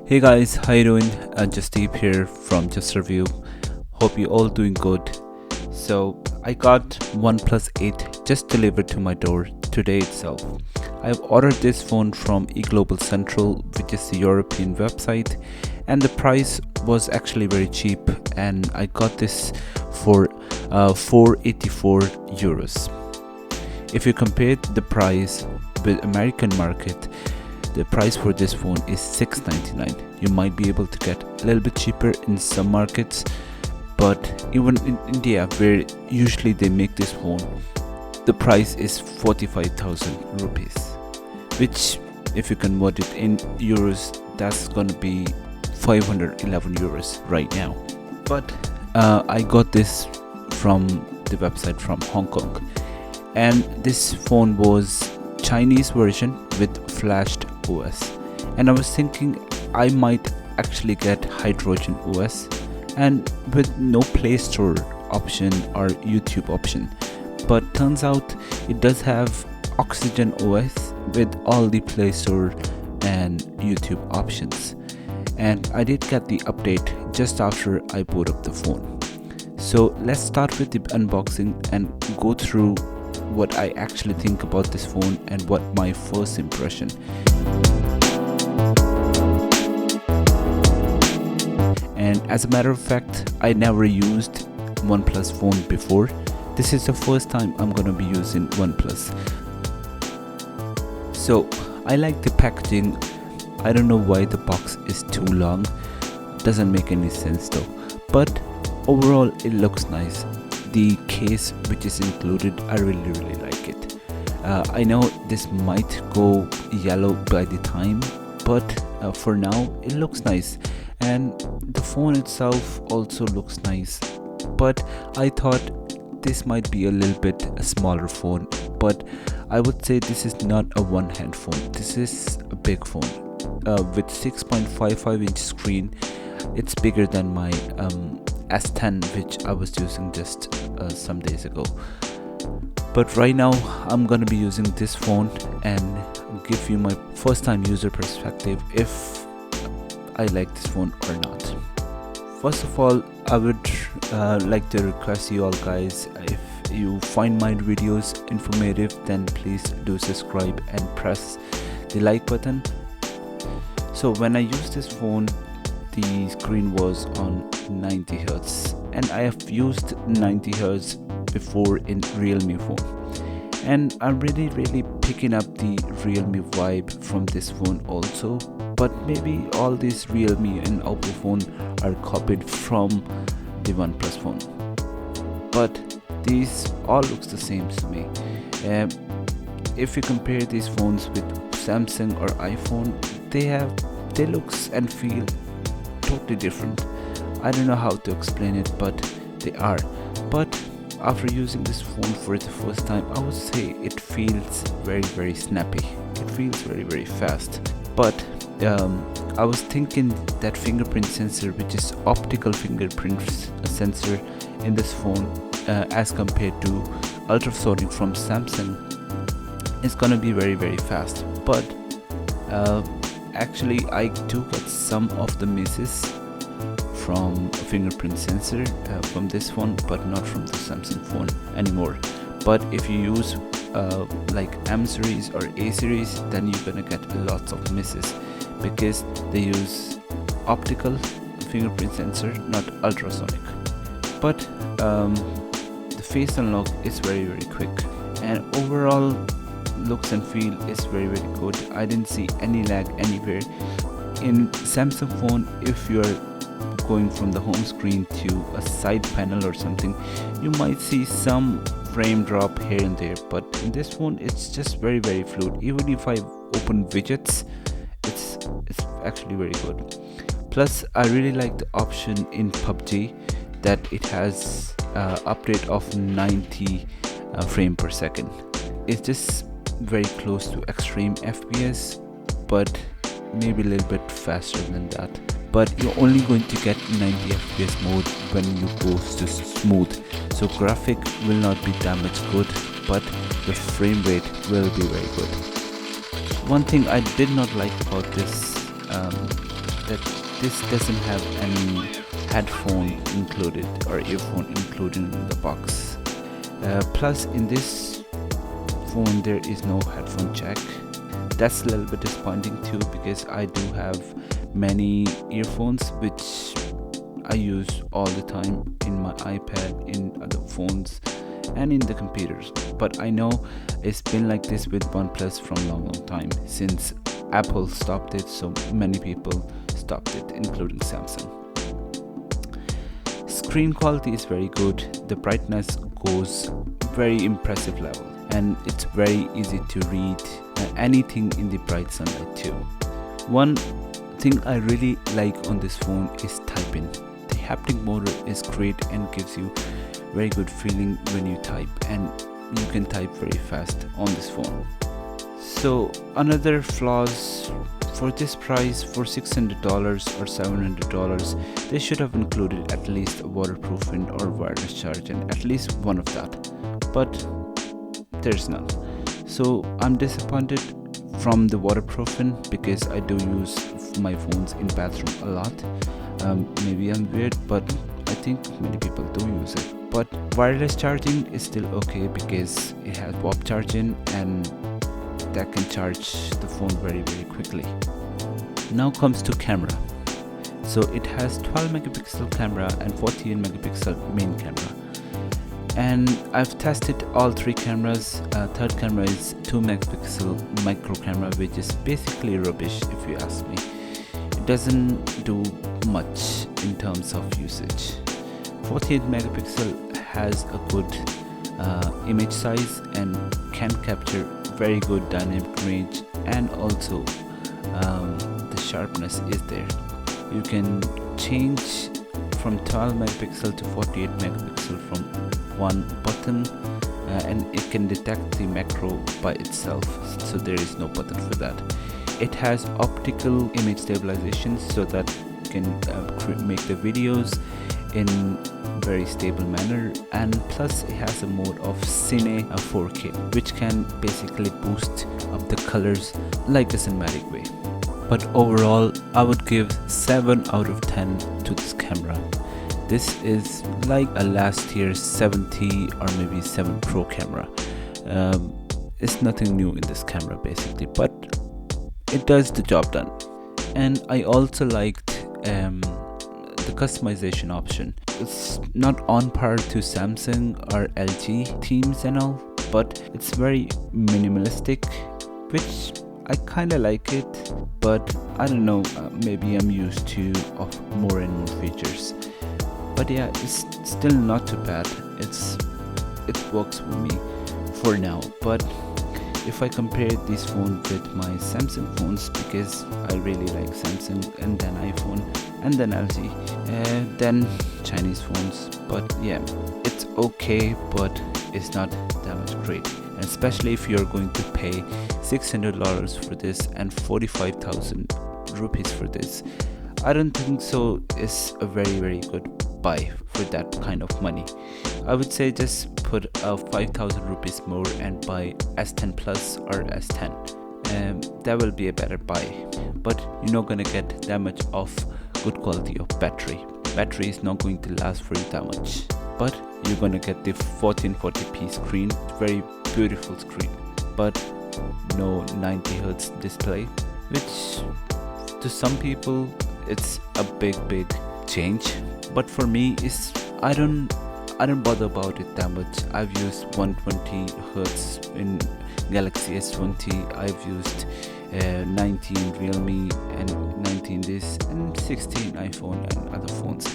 Hey guys, how you doing? Jasdeep here from Just Review. Hope you all doing good. So I got OnePlus 8 just delivered to my door today itself. I've ordered this phone from eGlobal Central, which is the European website, and the price was actually very cheap, and I got this for 484 euros. If you compare the price with American market, the price for this phone is $699. You might be able to get a little bit cheaper in some markets, but even in India, where usually they make this phone, the price is 45,000 rupees, which if you convert it in euros, that's gonna be 511 euros right now. But I got this from the website from Hong Kong, and this phone was Chinese version with flashed OS, and I was thinking I might actually get Hydrogen OS and with no Play Store option or YouTube option, but turns out it does have Oxygen OS with all the Play Store and YouTube options, and I did get the update just after I boot up the phone. So let's start with the unboxing and go through what I actually think about this phone and what my first impression. And as a matter of fact, I never used OnePlus phone before. This is the first time I'm gonna be using OnePlus. So I like the packaging. I don't know why the box is too long. Doesn't make any sense though. But overall it looks nice. The case which is included, I really like it. I know this might go yellow by the time, but for now it looks nice, and the phone itself also looks nice. But I thought this might be a little bit a smaller phone, but I would say this is not a one-hand phone. This is a big phone with 6.55-inch screen. It's bigger than my S10, which I was using just some days ago. But right now I'm gonna be using this phone and give you my first time user perspective if I like this phone or not. First of all, I would like to request you all guys, if you find my videos informative, then please do subscribe and press the like button. So when I use this phone, the screen was on 90 Hz, and I have used 90 Hz before in Realme phone, and I'm really picking up the Realme vibe from this phone also. But maybe all these Realme and Oppo phone are copied from the OnePlus phone, but these all looks the same to me. If you compare these phones with Samsung or iPhone, they looks and feel totally different. I don't know how to explain it, but they are. But after using this phone for the first time, I would say it feels very snappy. It feels very fast. But I was thinking that fingerprint sensor, which is optical fingerprint sensor in this phone, as compared to ultrasonic from Samsung, is gonna be very fast. But actually I do get some of the misses from a fingerprint sensor from this phone, but not from the Samsung phone anymore. But if you use like M series or A series, then you're gonna get lots of misses, because they use optical fingerprint sensor, not ultrasonic. But the face unlock is very quick, and overall looks and feel is very good. I didn't see any lag anywhere. In Samsung phone, if you're going from the home screen to a side panel or something, you might see some frame drop here and there, but in this phone it's just very fluid. Even if I open widgets, it's actually very good. Plus I really like the option in PUBG that it has update of 90 frame per second. It's just very close to extreme FPS, but maybe a little bit faster than that. But you're only going to get 90 FPS mode when you go to smooth, so graphic will not be that much good, but the frame rate will be very good. One thing I did not like about this that this doesn't have any headphone included or earphone included in the box. Plus in this phone there is no headphone jack. That's a little bit disappointing too, because I do have many earphones which I use all the time in my iPad, in other phones and in the computers. But I know it's been like this with OnePlus from a long time. Since Apple stopped it, so many people stopped it, including Samsung. Screen quality is very good. The brightness goes very impressive level, and it's very easy to read anything in the bright sunlight too. One thing I really like on this phone is typing. The haptic motor is great and gives you very good feeling when you type, and you can type very fast on this phone. So another flaws, for this price, for $600 or $700, they should have included at least a waterproofing or wireless charging, at least one of that, but there's none. So I'm disappointed from the waterproofing, because I do use my phones in bathroom a lot. Maybe I'm weird, but I think many people do use it. But wireless charging is still okay, because it has WAP charging and that can charge the phone very quickly. Now comes to camera. So it has 12 megapixel camera and 48 megapixel main camera, and I've tested all three cameras. Third camera is 2 megapixel micro camera, which is basically rubbish if you ask me. It doesn't do much in terms of usage. 48 megapixel has a good image size and can capture very good dynamic range, and also the sharpness is there. You can change from 12 megapixel to 48 megapixel from one button, and it can detect the macro by itself, so there is no button for that. It has optical image stabilization, so that you can make the videos in very stable manner, and plus it has a mode of Cine 4K, which can basically boost up the colors like a cinematic way. But overall, I would give 7 out of 10 to this camera. This is like a last year's 7T or maybe 7 Pro camera. It's nothing new in this camera basically, but it does the job done. And I also liked the customization option. It's not on par to Samsung or LG themes and all, but it's very minimalistic, which I kinda like it, but I don't know, maybe I'm used to of more and more features. But yeah, it's still not too bad. It works with me for now. But if I compare this phone with my Samsung phones, because I really like Samsung, and then iPhone, and then LG, then Chinese phones, but yeah, it's okay, but it's not that much great. And especially if you're going to pay $600 for this and 45,000 rupees for this, I don't think so it's a very good buy for that kind of money. I would say just put 5,000 rupees more and buy S10 Plus or S10. That will be a better buy, but you're not gonna get that much of good quality of battery. Battery is not going to last for you that much, but you're gonna get the 1440p screen, very beautiful screen, but no 90 Hz display, which to some people it's a big change, but for me I don't bother about it that much. I've used 120 Hz in Galaxy S20, I've used 90 in Realme and 90 in this, and 60 in iPhone and other phones.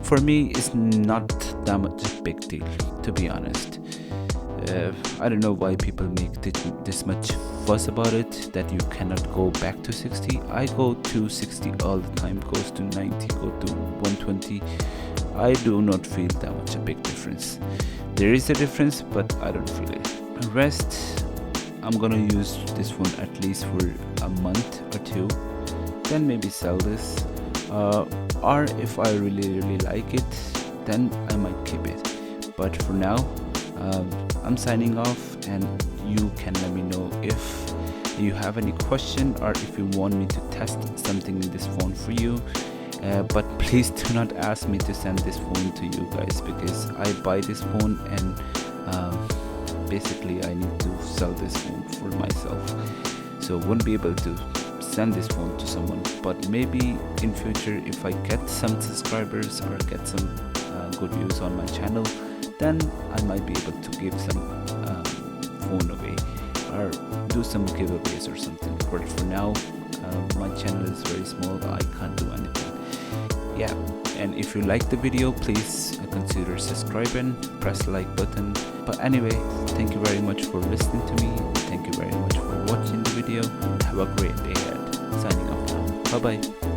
For me it's not that much a big deal, to be honest. I don't know why people make this much fuss about it, that you cannot go back to 60. I go to 60 all the time, goes to 90, go to 120. I do not feel that much a big difference. There is a difference, but I don't feel it. The rest, I'm gonna use this one at least for a month or two, then maybe sell this, or if I really like it, then I might keep it. But for now, I'm signing off, and you can let me know if you have any question, or if you want me to test something in this phone for you. But please do not ask me to send this phone to you guys, because I buy this phone and basically I need to sell this phone for myself, so won't be able to send this phone to someone. But maybe in future, if I get some subscribers or get some good views on my channel, then I might be able to give some phone away or do some giveaways or something. But for now, my channel is very small, I can't do anything. Yeah, and if you like the video, please consider subscribing, press the like button. But anyway, thank you very much for listening to me. Thank you very much for watching the video. Have a great day ahead. Signing off now. Bye bye.